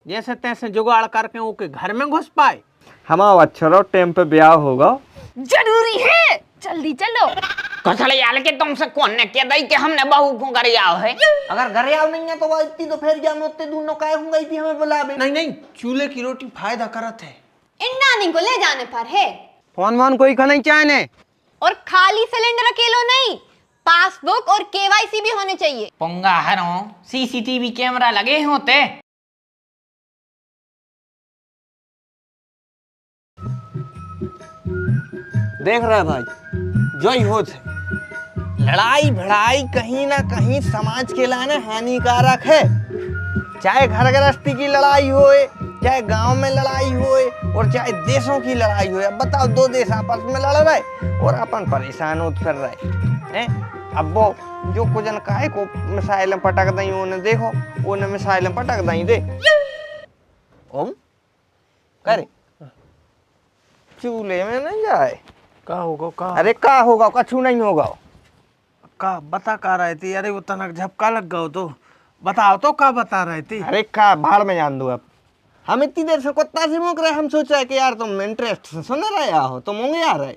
जैसे तैसे जुगाड़ करके ओके घर में घुस पाए। हमारा अच्छा टाइम पे ब्याह होगा। जरूरी है, जल्दी चलो। कसले यार के तुमसे कौन ने कह दई कि हमने बहू को घर आओ है? अगर घर आओ नहीं है तो वो इतनी तो फिर जान होते दोनों काय होंगे थी हमें बुलावे। नहीं नहीं, चूल्हे की रोटी फायदा करत है। इन नानी को ले जाने पर है। फोन वोन कोई खाना ही चाहने। और खाली सिलेंडर अकेलो नहीं, पासबुक और केवाईसी भी होने चाहिए। पंगा हरो सीसीटीवी कैमरा लगे होते। देख रहा है भाई, जो ही हो लड़ाई भिड़ाई कहीं ना कहीं समाज के लिए हानिकारक है। चाहे घर गृहस्थी की लड़ाई होए, चाहे गांव में लड़ाई होए, और चाहे देशों की लड़ाई होए। अब बताओ, दो देश आपस में लड़ रहे और अपन परेशान होते फिर रहे हैं। अब वो जो कुछ काय को मिसाइलें पटक दई, उन्हें देखो उन्हें मिसाइलें पटक दई दे। ओम करे चूल्हे में नहीं जाए। का होगा का? अरे का होगा, कछु नहीं होगा। का बता का रहे थे? अरे वो तनक झपका लग गया तो बताओ तो का बता रहे थे? अरे का भाड़ में जान दो। अब हम इतनी देर से कुत्ता से मुक रहे, हम सोचा है कि यार तुम इंटरेस्ट से सुन रहे हो, तुम होंगे यार है।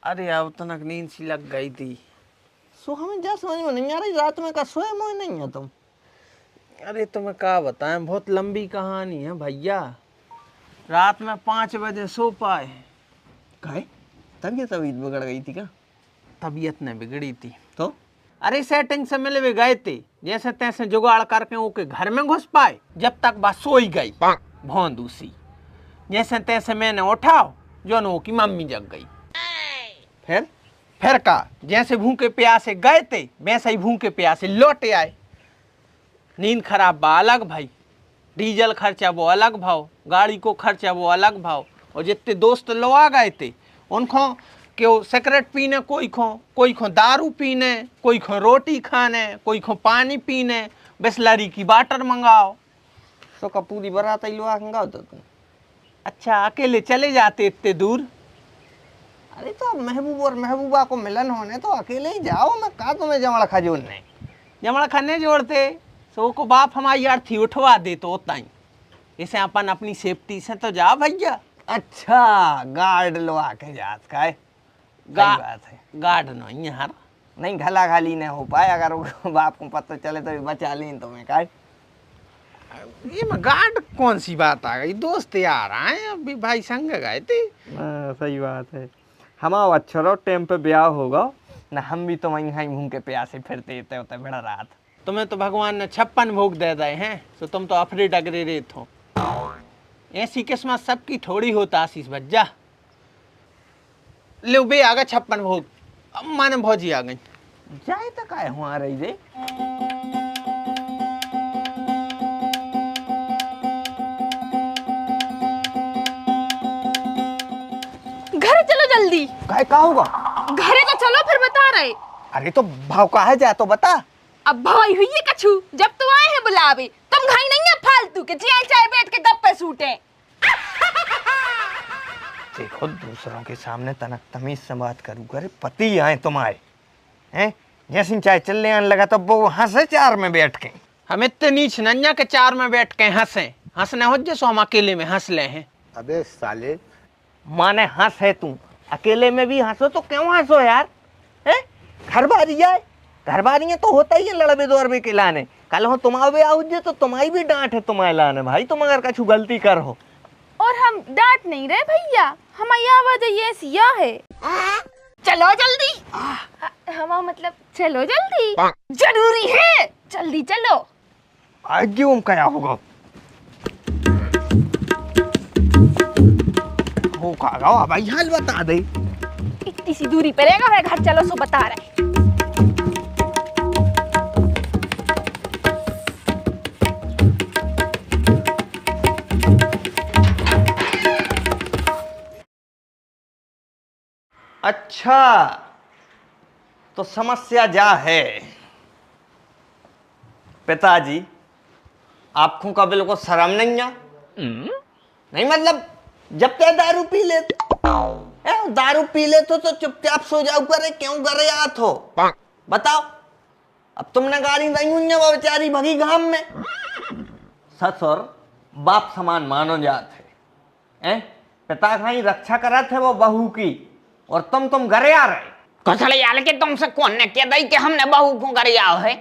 अरे यार तनक नींद सी लग गई थी। सो हमें जा समझ में नहीं आ रही, रात में का सोए मोए नहीं है तुम? अरे तुम्हें का बताएं, बहुत लंबी कहानी है भैया। रात में 5 बजे सो पाए। काहे तबीयत बिगड़ गई थी क्या? तबीयत ने बिगड़ी थी तो अरे सेटिंग से मिले हुए गए थे, जैसे तैसे जुगाड़ करके ओके घर में घुस पाए। जब तक बस सोई गई भौंदूसी, जैसे तैसे मैंने उठाओ जो नो की मम्मी जग गई। फिर का जैसे भूखे प्यासे गए थे वैसे ही भूखे प्यासे लौटे आए। नींद खराब बा अलग भाई, डीजल खर्चा वो अलग भाव, गाड़ी को खर्चा वो अलग भाव। और जितने दोस्त लोग आ गए थे उनको क्यों सिगरेट पीने, कोई खो दारू पीने, कोई खो रोटी खाने, कोई खो पानी पीने, बिस्लरी की वाटर मंगाओ। सो का पूरी बारात ही लोग मंगाओ तो तुम। अच्छा अकेले चले जाते इतने दूर? अरे तो महबूब और महबूबा को मिलन होने तो अकेले ही जाओ। मैं कहा तुम्हें जमड़ खा जोड़ने, जमड़ खाने जोड़ते सो को बाप हमारी अर्थी उठवा दे तो उतना ही। इसे अपन अपनी सेफ्टी से तो जाओ भैया। अच्छा गार्ड लवा के जात का है, बात है। गार्ड नहीं यार, नहीं घला घाली नहीं हो पाए। अगर वो बाप को पता चले तो बचा लें तुम्हें का। ये में गार्ड कौन सी बात आ गई? दोस्त यार आए अभी भाई संग गए थे। सही बात है। हमारा अच्छा टाइम पे ब्याह होगा ना, हम भी तो वहीं घूम के प्यासे फिरते थे होते बड़ा रात। तुम्हें तो भगवान ने 56 भोग दे दिए हैं, तो तुम तो अफरे डगरे रहे हो। ऐसी किस्मत सबकी थोड़ी होता आशीष भज्जा। ले बे आ गए 56 भोग। अब माने भौजी आ गई। जाए तो काय हुआ रही रे। घर चलो जल्दी। काय का होगा? घरे तो चलो फिर बता रहे। अरे तो भाव का है, जा तो बता। अब भाई हुई है कछु, जब तू आए हैं बुलावे तुम घाई नहीं है फालतू के जिया चाय बैठ के गप्पे सूटे। देखो दूसरों के सामने तनक तमीज से बात करूँ करे, पति आए तुम्हारे हैं। जैसे चाय चलने आने लगा तो वो हंसे चार में बैठ के। हम इतने नीच नन्या के चार में बैठ के हंसने हो जैसो हम अकेले में हंस ले हैं। अबे साले माने हंस है तू, अकेले में भी हंसो तो क्यों हंसो यार? हैं घर बारी जाए, घर बारी है तो होता ही है लड़बे दौड़बे के लाने। कल हो तुम आओ जे तो तुम्हारी भी डांट है तुम्हारे लाने भाई, तुम अगर कछु गलती कर हो। और हम डांट नहीं रहे भैया, हमारी आवाज ये सिया है। चलो जल्दी। हमारा मतलब चलो जल्दी, जरूरी है, जल्दी चलो। आज क्यों क्या होगा? हो खागा भाई, हाल बता दे। इतनी सी दूरी पे रहेगा, मैं घर चलो सो बता रहे। अच्छा तो समस्या जा है पिताजी, आपको कभी को शर्म नहीं है? नहीं मतलब जब ते दारू पी ले, दारू पी ले तो चुपचाप सो जाओ करे, क्यों करे आत हो बताओ? अब तुमने गाड़ी नहीं हुई वो बेचारी भगी गांव में। ससुर बाप समान मानो जात है। पिता का ही रक्षा करा थे वो बहू की, और तुम घरे आ रहे। कसले याल के तुमसे कौन ने कह दई कि हमने बहू को घर आओ है?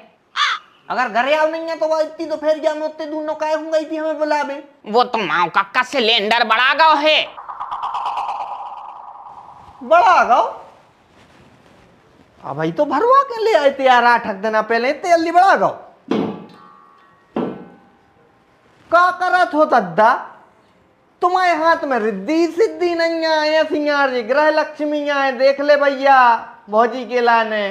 अगर घरे आओ नहीं है तो वो इतनी दोपहर क्या में उतने दूर नौकाए हूँ गई थी हमें बुलावे। वो तो माँ का सिलेंडर बड़ा गो है। बड़ा गाओ अब भाई तो भरवा के ले आए थे यार 8 दिन पहले, इतने जल्दी बड़ा गाओ का करत हो दद्दा? तुम्हारे हाथ में रिद्धि सिद्धि नहीं आए सिंगार जी, ग्रह लक्ष्मी आए, देख ले भैया भौजी के लाने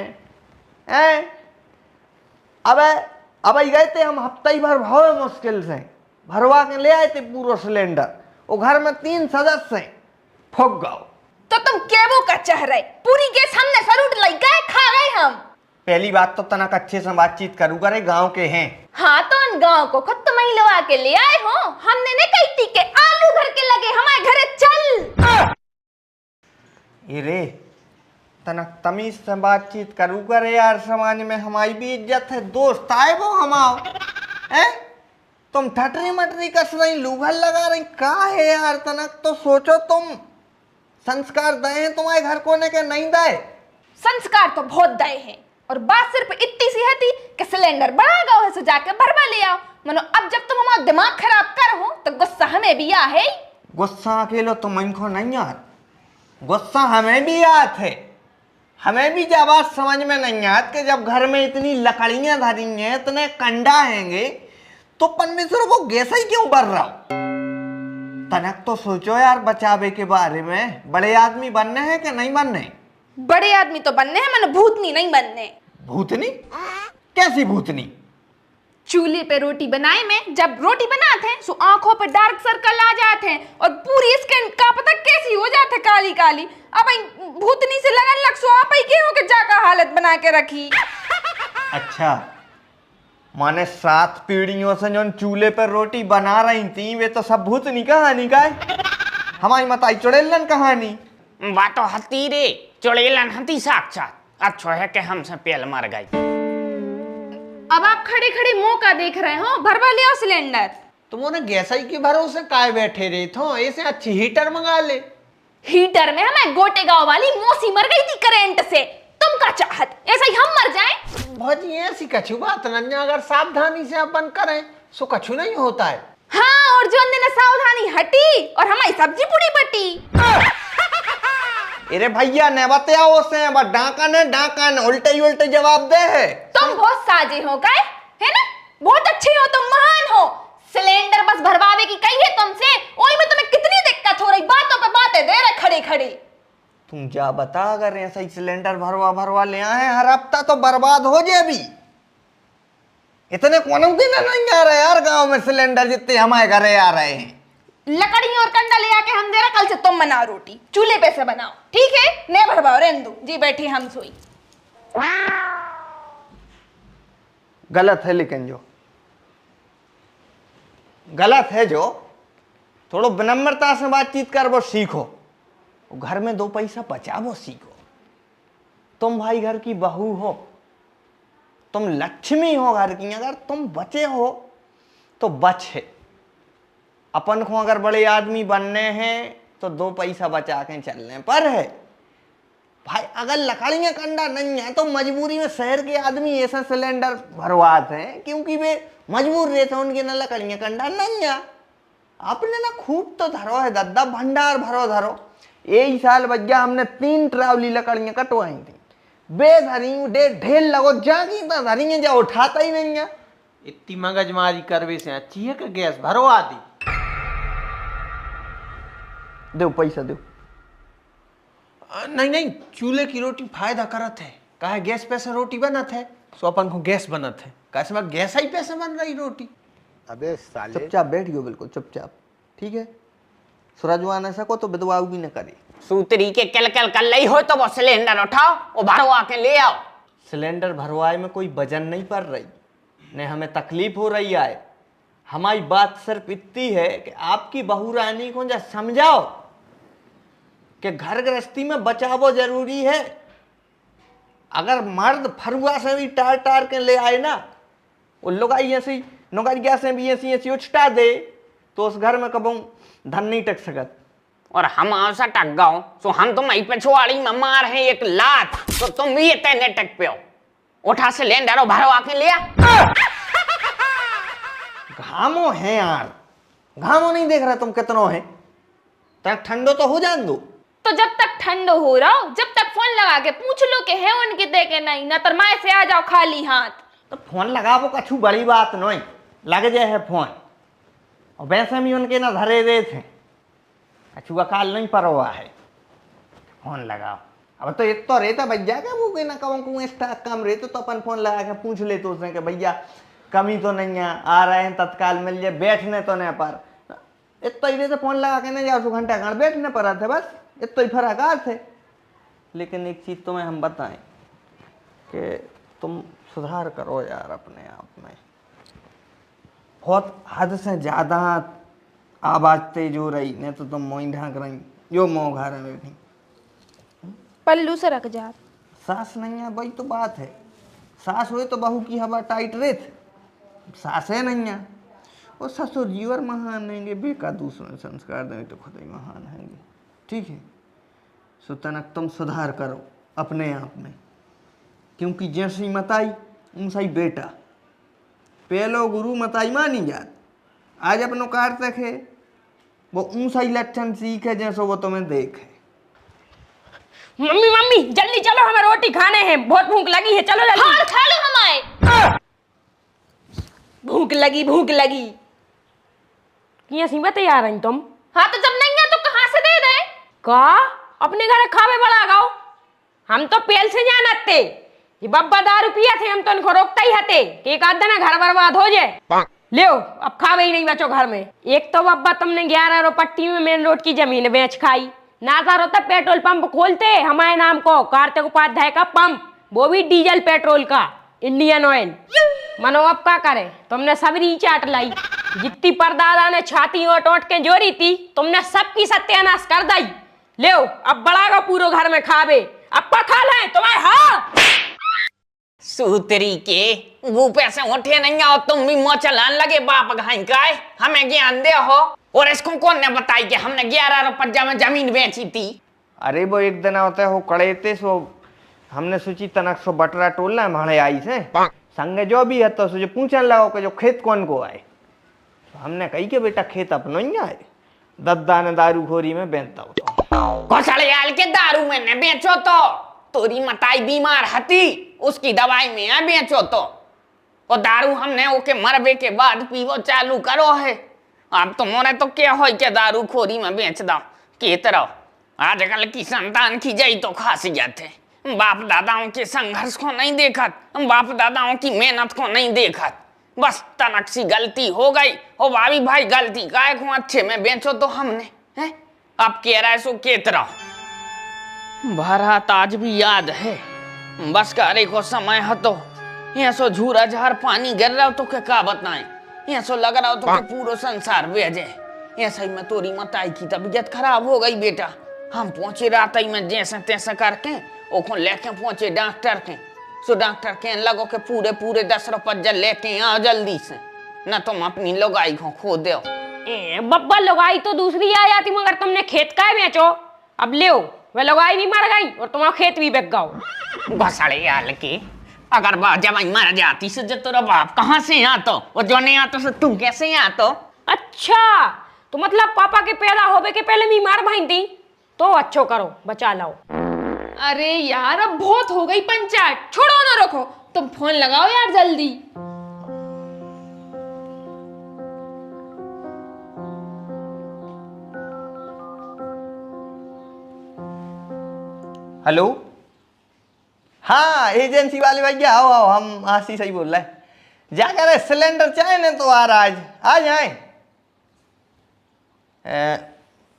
अब गए थे हम हफ्ता ही भर भाव मुश्किल से भरवा के ले आए थे पूरा सिलेंडर। वो घर में 3 सदस्य हैं, फूक गाओ। तो तुम केबो का चाह रहे? पूरी गैस हमने सरूट लाई गए, खा गए हम। पहली बात तो तनक अच्छे से बातचीत करूँ करे, गांव के हैं। हाँ तो उन गांव को खुद तुम ही लवा के ले आए हो। हमने नहीं कही थी कि आलू घर के लगे हमारे घरे चल। ये रे तनक तमीज से बातचीत करूँ करे यार, समाज में हमारी भी इज्जत है, दोस्त आए वो हमाओ हैं। तुम ठटरी मटरी कस रही, लूघल लगा रही, का है यार? तनक तो सोचो, तुम संस्कार दे हैं तुम्हारे घर को ने के नहीं दे? संस्कार तो बहुत दए हैं, और बात सिर्फ इतनी सी है थी कि सिलेंडर बड़ा गाँव है, सो जाके भरवा ले आओ। मनो अब जब तुम हमारा दिमाग खराब कर हो तो गुस्सा हमें भी आ है। गुस्सा अकेलो तुम इनको नहीं यार, गुस्सा हमें भी आत है। हमें भी जब बात समझ में नहीं आत कि जब घर में इतनी लकड़ियां धरी हैं, इतने कंडा हैंगे, तो परमेश्वर को गैसा ही क्यों भर रहा हो? तनक तो सोचो यार बचावे के बारे में। बड़े आदमी बनने हैं कि नहीं बनने? बड़े आदमी तो बनने हैं, मैंने भूतनी नहीं बनने। भूतनी? कैसी भूतनी? चूल्हे पे रोटी बनाए में जब रोटी बनाते हैं सो आंखों पे डार्क सर्कल आ जाते हैं और पूरी स्किन का पता कैसी हो जाते है, काली काली। अब भूतनी से लगन लग सो आप ही के हो के जाका हालत बना के रखी। अच्छा माने 7 पीढ़ियों से जो चूल्हे पर रोटी बना रही थी वे तो सब भूतनी कहानी का है? हमारी मताई चुड़ैलन कहानी। बात तो हती रे, चुड़ैलन हती साक्षात। अच्छा है कि हमसे पेल मर गई। अब आप खड़े खड़े मौका देख रहे हो, भरवा ले आओ सिलेंडर। तुमने गैस ही के भरोसे काय बैठे रहे थो? ऐसे अच्छी हीटर मंगा ले। हीटर में हमें गोटे गांव वाली मौसी मर गई थी करंट से, तुम का चाहत ऐसा ही हम मर जाएं? भौजी ऐसी कछु बात नहीं, अगर सावधानी से अपन करें सो कछु नहीं होता है। हाँ, और जो दिन सावधानी हटी और हमारी सब्जी पूरी बटी। अरे भैया ने बताओ से डाकन उल्टे जवाब दे है। तुम बहुत साजे हो गए है ना, बहुत अच्छे हो तुम, महान हो। सिलेंडर बस भरवावे की कही है तुमसे, ओई में तुम्हें कितनी दिक्कत हो रही, बातों पे बातें दे रहे खड़े खड़े। तुम क्या बता, अगर ऐसा ही सिलेंडर भरवा ले आए हर हफ्ता तो बर्बाद हो जाए। भी इतने कौन दिन नहीं आ रहे यार गांव में सिलेंडर जितने हमारे घरे आ रहे हैं। लकड़ी और कंडा ले आके हम दे रहे, कल से तुम बनाओ रोटी, चूल्हे पे से बनाओ, ठीक है? नहीं भरवाओ, रेंदू जी बैठी हम सोई। गलत है, लेकिन जो गलत है जो थोड़ा विनम्रता से बातचीत कर वो सीखो, घर में 2 पैसा बचावो सीखो। तुम भाई घर की बहू हो, तुम लक्ष्मी हो घर की, अगर तुम बचे हो तो बचे। अपन को अगर बड़े आदमी बनने हैं तो 2 पैसा बचा के चलने पर है भाई। अगर लकड़ियां कंडा नहीं है तो मजबूरी में शहर के आदमी ऐसा सिलेंडर भरवाते हैं क्योंकि वे मजबूर रहते हैं, उनके ना लकड़ियां कंडा नहीं है। आपने ना खूब तो धरो है दद्दा, भंडार भरो धरो। यही साल भैया हमने 3 ट्रावली लकड़ियां कटवाई थी, बेधरी ढेर लगो जागी तो धरी जा उठाता ही नहीं है। इतनी मगजमारी करवे से अच्छी है कि गैस भरवा दी। दो पैसा दो। नहीं, चूल्हे की रोटी फायदा करत है, कहा गैस पे से रोटी बनत है सो अपन को गैस बनत है, कैसे में गैस ही पैसे बन रही रोटी। अबे साले चुपचाप बैठियो, बिल्कुल चुपचाप, ठीक है? सूरजवान ऐसा को तो विधवा भी न करे। सूतरी के कल कर ली हो तो वो सिलेंडर उठाओ और भरवा के ले आओ। सिलेंडर भरवाए में कोई वजन नहीं पड़ रही, ने हमें तकलीफ हो रही है। हमारी बात सिर्फ इतनी है कि आपकी बहू रानी को जब समझाओ कि घर गृहस्थी में बचावो जरूरी है। अगर मर्द फरुआ से भी टार के ले आए ना, वो लोग ऐसी नौकरिया से भी ऐसी उछटा दे तो उस घर में कबू धन नहीं टक सकत। और हम आवसा टक गाओ सो हम तुम आई पिछवाड़ी में मार है एक लात, तो तुम भी इतने टक पे हो। उठा से लेन डारो भरो आके लिया। घामो है यार, घामो नहीं देख रहा तुम कितनो है, तक ठंडो तो हो जान दो। तो जब तक ठंडो हो रहा हो, जब तक फोन लगा के पूछ लो कि है उनके दे के नहीं, ना तर माए से आ जाओ खाली हाथ। तो फोन लगाबो कछु बड़ी बात नहीं, लग जाए है फोन। और वैसे भी उनके ना धरे दे थे, कछु अकाल नहीं परवा है, फोन लगाओ। अब तो एक तो रहता भैया क्या वो ना कहूँ को एक्स्ट्रा कम रहते तो अपन फोन लगा के पूछ लेते उसने कि भैया कमी तो नहीं है, आ रहे हैं तत्काल मिल जाए, बैठने तो नहीं पर इतना ही रहते फोन लगा के नहीं जाओ 2 घंटा घर बैठने पर थे, बस इतना ही फर्क थे। लेकिन एक चीज़ तुम्हें हम बताएं कि तुम सुधार करो यार अपने आप में, बहुत हद से ज़्यादा आवाज़ तेज हो रही, नहीं तो तुम मोई ढांक रही जो मोह घर में बैठी। पल्लू से रख जा। सास नहीं है वही तो बात है, सास हुए तो बहू की हवा टाइट रेत, सास है नहीं है। और ससुर जी और महान हैंगे, बेका दूसरों संस्कार देंगे तो खुद ही महान हैंगे। ठीक है, सो तनक तुम सुधार करो अपने आप में, क्योंकि जैसी मताई उनसा ही बेटा, पहलो गुरु मताई मानी जात। आज अपनो कार्तक है वो ऊंसा ही लक्षण सीखे जैसो वो तुम्हें देखे। मम्मी मम्मी जल्दी चलो, हमें रोटी खाने हैं, बहुत भूख लगी है, चलो जल्दी। हाँ खा लो हमारे। भूख लगी किया सीमा तैयार हैं तुम? हाँ तो जब नहीं है तो कहाँ से दे दे? का अपने घर खावे बड़ा गाओ, हम तो पेल से जानते ये बब्बा दारू पिया थे, हम तो उनको रोकता ही हते कि एक आध दिन घर बर्बाद हो जाए। ले अब खावे ही नहीं बचो घर में। एक तो बब्बा तुमने 11 रुपये पट्टी में मेन रोड की जमीन बेच खाई, ना था रोता पेट्रोल पंप खोलते हमारे नाम को, कार्तिक उपाध्याय का पंप, वो भी डीजल पेट्रोल का, इंडियन ऑयल। मनो अब क्या करे, तुमने सबरी चाट लाई, जितनी परदादा ने छाती ओट ओट के जोड़ी थी तुमने सबकी सत्यानाश कर दी। ले अब बड़ा का पूरो घर में खावे, अब का खा ले तुम्हारे। हाँ सूतरी के वो पैसे उठे नहीं आओ, तुम भी मुँह चलान लगे बाप घाई का है, हमें ज्ञान दे हो। और इसको कौन ने बताई कि हमने 11 रुपया में जमीन बेची थी? अरे वो एक दिन होता है वो कड़े थे, सो हमने सोची तनक सो बटरा टोलना है भाड़े आई से संगे जो भी है, तो सोचे पूछने लगो कि जो खेत कौन को आए। तो हमने कही कि बेटा खेत अपनो ही आए, दद्दा ने दारू खोरी में बेचता हो तो घोसड़ियाल के दारू में ने बेचो तो तोरी मताई बीमार हती, उसकी दवाई में है बेचो तो। और दारू हमने ओके मरबे के बाद पीवो चालू करो है। अब तुम्हारे तो क्या हो के दारू खोरी में बेच दो के तरह। आजकल की संतान की जई तो खासी जाते, बाप दादाओं के संघर्ष को नहीं देखत, बाप दादाओं की मेहनत को नहीं देखत, बस तनक सी गलती हो गई। ओ भाभी भाई गलती काय को अच्छे में बेचो तो हमने है। अब कह रहा है सो के तरह भारत आज भी याद है, बस करे को समय हतो। यहाँ सो झूरा झार पानी गिर रहा हो तो क्या बताएं, यहाँ सो लग रहा हो तो कि पूरा संसार बेजे। ऐसा ही में तोरी मताई की तबीयत खराब हो गई बेटा, हम पहुंचे रात ही में जैसे तैसे करके ओखो लेके पहुंचे डॉक्टर के। सो डॉक्टर कहने लगो कि पूरे पूरे 10 रुपये लेके आओ जल्दी से, न तुम अपनी लगाई को खो दो। बब्बा लगाई तो दूसरी आ जाती, मगर तुमने खेत का बेचो। अब ले वह लगाई भी मर गई और तुम्हारा खेत भी बिक गया। घोसड़े आल के अगर जब मर जाती से जो तेरा बाप कहाँ से आ तो, और जो नहीं आता से तुम कैसे आ तो? अच्छा तो मतलब पापा के पैदा होवे के पहले बीमार भाई थी, तो अच्छो करो बचा लाओ। अरे यार अब बहुत हो गई पंचायत, छोड़ो ना रखो, तुम फोन लगाओ यार जल्दी। हेलो, हाँ एजेंसी वाले भैया आओ आओ, हम आशी सही बोल रहे हैं। जाकर सिलेंडर चाहे ना तो आज आ जाए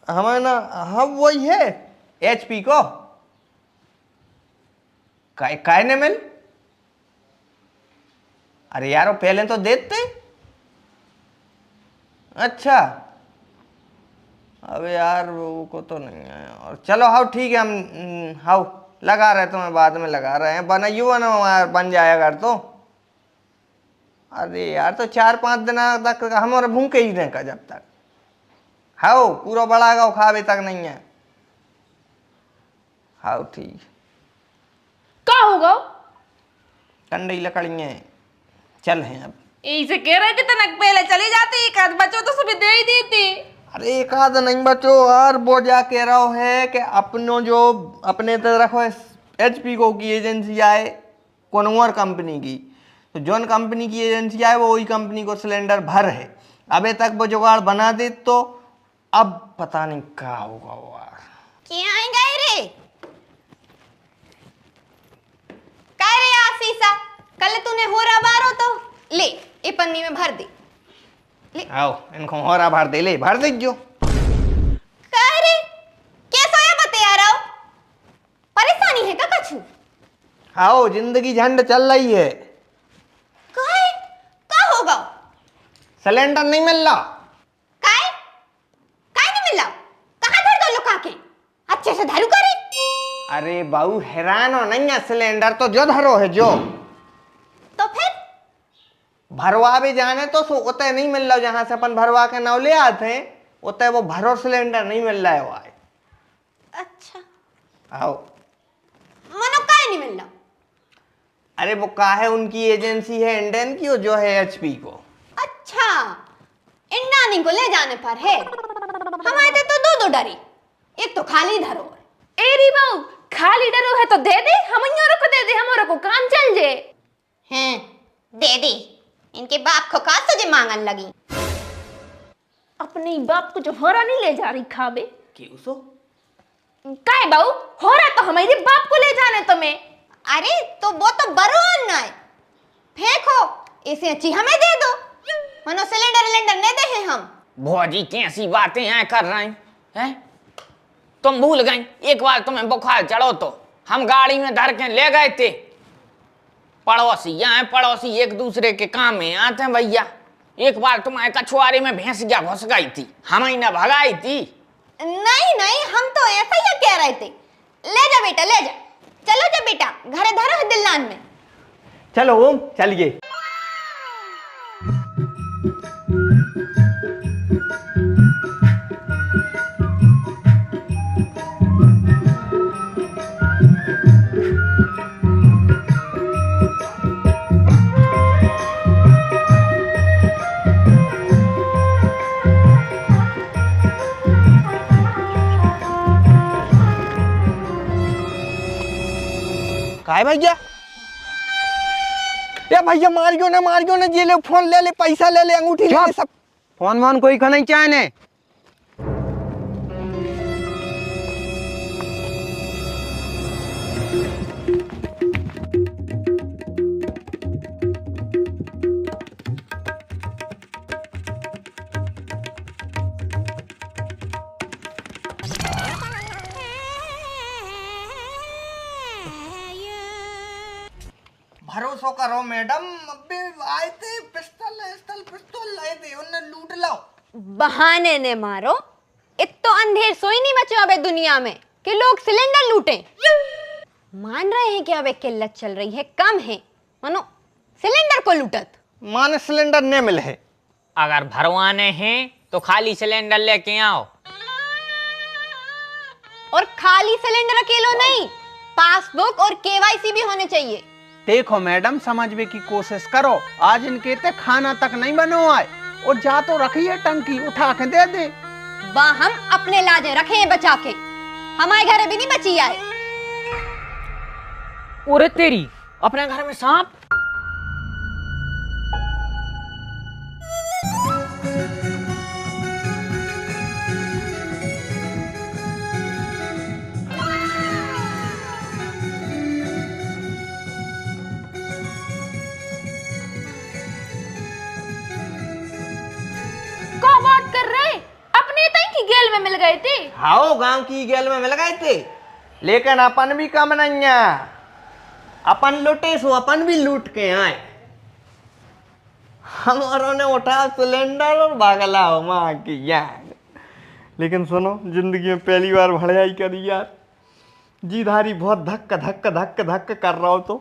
हमें ना, हम वही है HP को काय ने मिल। अरे यार वो पहले तो देते। अच्छा अबे यार वो को तो नहीं है। और चलो हाँ ठीक है, हम हाँ लगा रहे तुम्हें बाद में लगा रहे हैं, बनाइयो बनो यार, बन जाएगा तो। अरे यार तो 4-5 दिन तक हमारे भूखे ही रहेगा जब तक। हाओ पूरा बड़ा गाँव खावे तक नहीं है। हाओ ठीक का होगा? कंडई लकड़ियाँ चल हैं अब। इसे कह रहे थे तनक पहले चली जाती, एक आध बच्चों तो सुबह दे ही देती। अरे एक आध नहीं बचो, और वो जा कह रहा है कि अपनो जो अपने तरफ HP को की एजेंसी आए कोनवर कंपनी की, तो जौन कंपनी की एजेंसी आए वो वही कंपनी को सिलेंडर भर है। अबे तक वो जुगाड़ बना दे तो अब पता नहीं क्या होगा वो यार। क्या आएगा रे? काय रे आशीषा, कल तूने हो रहा बारो तो ले ए पन्नी में भर दे। ले आओ इनको होरा भर दे, ले भर दे जो। काय रे कैसा है बते यार? आओ परेशानी है का कछु? आओ जिंदगी झंड चल रही है। काय का होगा? सिलेंडर नहीं मिल रहा। काय काय नहीं मिल रहा? कहाँ धर दो लुका के? अच्छे से धरू करे। अरे बाबू हैरान हो नहीं है, सिलेंडर तो जो धरो है जो। तो फिर भरवा भी जाने तो सो उतने नहीं मिल रहा, जहां से अपन भरवा के नाव ले आते हैं उतने वो भरो सिलेंडर नहीं मिल रहा है वो आए। अच्छा आओ मनो काय नहीं मिल रहा? अरे वो का है उनकी एजेंसी है इंडियन की, जो है HP को। अच्छा इंडानी को ले जाने पर है। हमारे तो दो डरी, एक तो खाली धरो। एरी बाऊ खाली डरो है तो दे दे, हम को दे दे, हमारे को काम चल जे। हैं दे दे, इनके बाप को का तुझे मांगन लगी? अपने बाप को जो होरा नहीं ले जा रही खाबे। क्यों सो? काय बाऊ होरा तो हमारे बाप को ले जाने तुम्हें। अरे तो वो तो बरोन ना है, फेंको इसे अच्छी हमें दे दो। मनो सिलेंडर नहीं दे हैं हम। भौजी कैसी बातें हैं कर रहे हैं? तुम भूल गई एक बार तुम्हें बुखार चढ़ो तो हम गाड़ी में धर के ले गए थे। पड़ोसी यहाँ पड़ोसी एक दूसरे के काम में आते हैं भैया। एक बार तुम्हारे कछुआरे में भैंसिया घुस गई थी, हम ही न भगाई थी। नहीं नहीं हम तो ऐसा ही कह रहे थे। ले जा बेटा ले जा, चलो जा बेटा घरे धरो है दिल्लान में। चलो ओम चलिए। काय भैया? ए भैया मारियो ना, ये ले फोन ले ले, पैसा ले ले, अंगूठी ले ले, सब फोन वन कोई का नहीं चाहने। भरोसा करो मैडम, अबे आए थे पिस्तौल लाए थे, उन्हें लूट लाओ। बहाने ने मारो, इत तो अंधेर सोई नहीं बचे अबे दुनिया में कि लोग सिलेंडर लूटे। मान रहे हैं कि अबे किल्लत चल रही है, कम है, मानो सिलेंडर को लूटत। माने सिलेंडर नहीं मिले है। अगर भरवाने हैं तो खाली सिलेंडर लेके आओ। और खाली सिलेंडर अकेलो नहीं, पासबुक और KYC भी होने चाहिए। देखो मैडम समझने की कोशिश करो, आज इनके ते खाना तक नहीं बनो आए और जा तो रखिए टंकी उठा के दे दे। वहाँ हम अपने लाजे रखे हैं बचा के, हमारे घर भी नहीं बची आए। ओरे तेरी, अपने घर में सांप। क्या बात कर रहे? अपने तई की गेल में मिल गए थे। हाओ गांव की गेल में मिल गए थे, लेकिन अपन भी कम नहीं है। अपन लुटे सो अपन भी लूट के आए। हमारों ने उठा सिलेंडर और भागला हो माँ की यार। लेकिन सुनो, जिंदगी में पहली बार भड़ाई करी यार। जीधारी बहुत धक्का धक्का धक्का धक्का कर रहा हो तो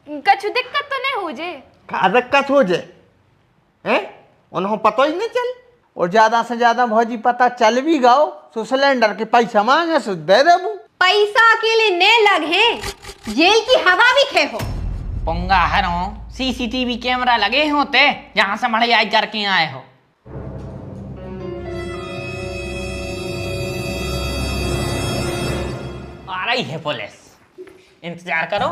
कछु दिक्कत तो नहीं हो जे? का दिक्कत हो जाए हैं? उन्होंने पता ही नहीं चल। और ज्यादा से ज्यादा भौजी पता चल भी गओ तो सिलेंडर के पैसा मांगे सो दे देबू। पैसा अकेले ने लग हैं, जेल की हवा भी खे हो। पंगा हरो सीसीटीवी कैमरा लगे होते जहां से मढ़ियाई करके आए हो। आ रही है पुलिस, इंतजार करो।